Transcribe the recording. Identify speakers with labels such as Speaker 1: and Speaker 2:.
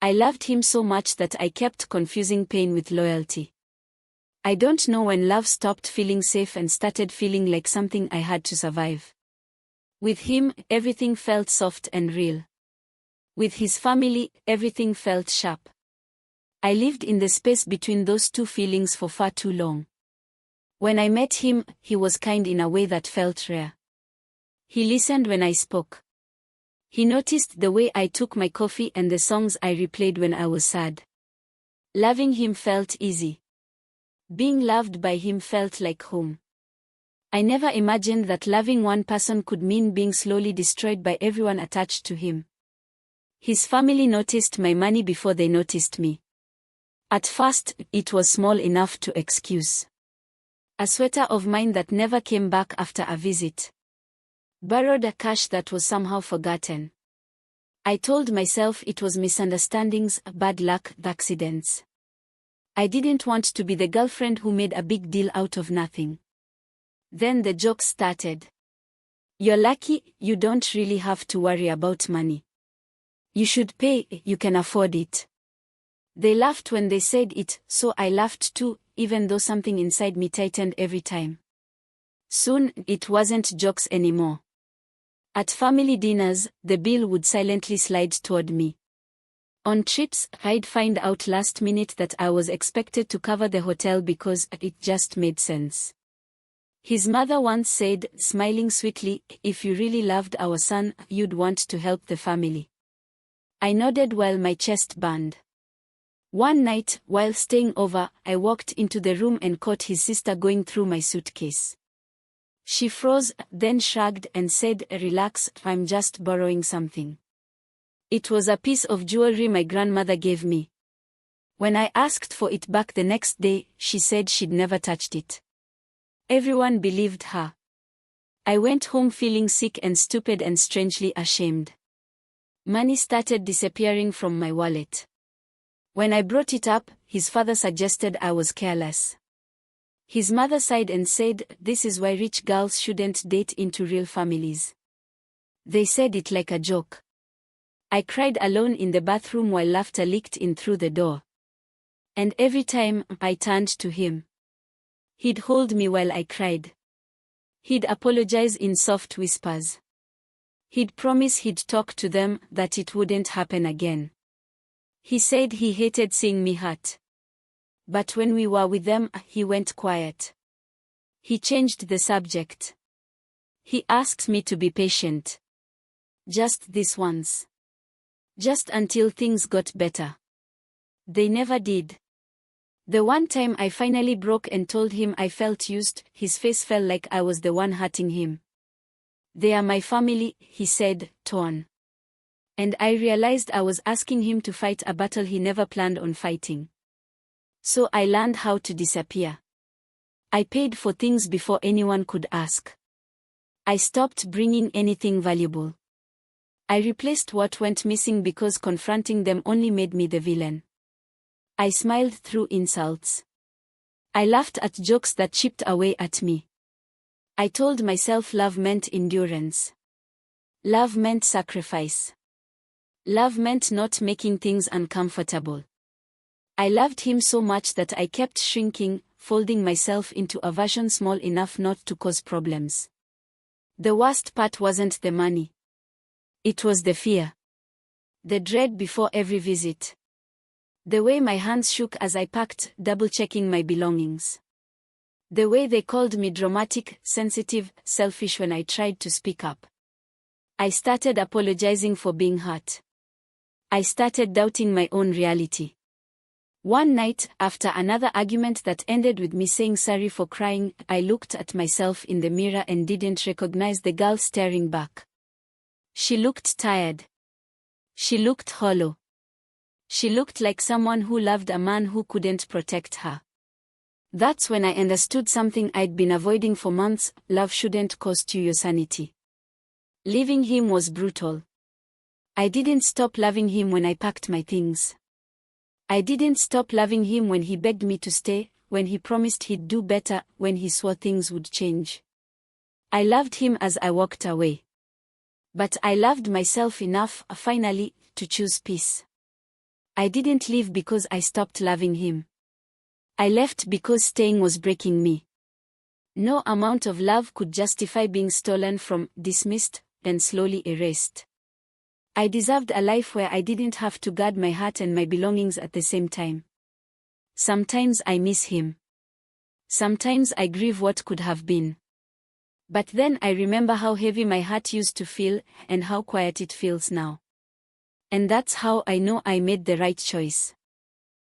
Speaker 1: I loved him so much that I kept confusing pain with loyalty. I don't know when love stopped feeling safe and started feeling like something I had to survive. With him, everything felt soft and real. With his family, everything felt sharp. I lived in the space between those two feelings for far too long. When I met him, he was kind in a way that felt rare. He listened when I spoke. He noticed the way I took my coffee and the songs I replayed when I was sad. Loving him felt easy. Being loved by him felt like home. I never imagined that loving one person could mean being slowly destroyed by everyone attached to him. His family noticed my money before they noticed me. At first, it was small enough to excuse. A sweater of mine that never came back after a visit. Borrowed a cash that was somehow forgotten. I told myself it was misunderstandings, bad luck, accidents. I didn't want to be the girlfriend who made a big deal out of nothing. Then the jokes started. You're lucky, you don't really have to worry about money. You should pay, you can afford it. They laughed when they said it, so I laughed too, even though something inside me tightened every time. Soon, it wasn't jokes anymore. At family dinners, the bill would silently slide toward me. On trips, I'd find out last minute that I was expected to cover the hotel because it just made sense. His mother once said, smiling sweetly, if you really loved our son, you'd want to help the family. I nodded while my chest burned. One night, while staying over, I walked into the room and caught his sister going through my suitcase. She froze, then shrugged and said, relax, I'm just borrowing something. It was a piece of jewelry my grandmother gave me. When I asked for it back the next day, she said she'd never touched it. Everyone believed her. I went home feeling sick and stupid and strangely ashamed. Money started disappearing from my wallet. When I brought it up, his father suggested I was careless. His mother sighed and said, this is why rich girls shouldn't date into real families. They said it like a joke. I cried alone in the bathroom while laughter leaked in through the door. And every time I turned to him, he'd hold me while I cried. He'd apologize in soft whispers. He'd promise he'd talk to them, that it wouldn't happen again. He said he hated seeing me hurt. But when we were with them, he went quiet. He changed the subject. He asked me to be patient. Just this once. Just until things got better. They never did. The one time I finally broke and told him I felt used, his face felt like I was the one hurting him. They are my family, he said, torn. And I realized I was asking him to fight a battle he never planned on fighting. So I learned how to disappear. I paid for things before anyone could ask. I stopped bringing anything valuable. I replaced what went missing because confronting them only made me the villain. I smiled through insults. I laughed at jokes that chipped away at me. I told myself love meant endurance. Love meant sacrifice. Love meant not making things uncomfortable. I loved him so much that I kept shrinking, folding myself into a version small enough not to cause problems. The worst part wasn't the money. It was the fear. The dread before every visit. The way my hands shook as I packed, double-checking my belongings. The way they called me dramatic, sensitive, selfish when I tried to speak up. I started apologizing for being hurt. I started doubting my own reality. One night, after another argument that ended with me saying sorry for crying, I looked at myself in the mirror and didn't recognize the girl staring back. She looked tired. She looked hollow. She looked like someone who loved a man who couldn't protect her. That's when I understood something I'd been avoiding for months: love shouldn't cost you your sanity. Leaving him was brutal. I didn't stop loving him when I packed my things. I didn't stop loving him when he begged me to stay, when he promised he'd do better, when he swore things would change. I loved him as I walked away. But I loved myself enough, finally, to choose peace. I didn't leave because I stopped loving him. I left because staying was breaking me. No amount of love could justify being stolen from, dismissed, and slowly erased. I deserved a life where I didn't have to guard my heart and my belongings at the same time. Sometimes I miss him. Sometimes I grieve what could have been. But then I remember how heavy my heart used to feel, and how quiet it feels now. And that's how I know I made the right choice.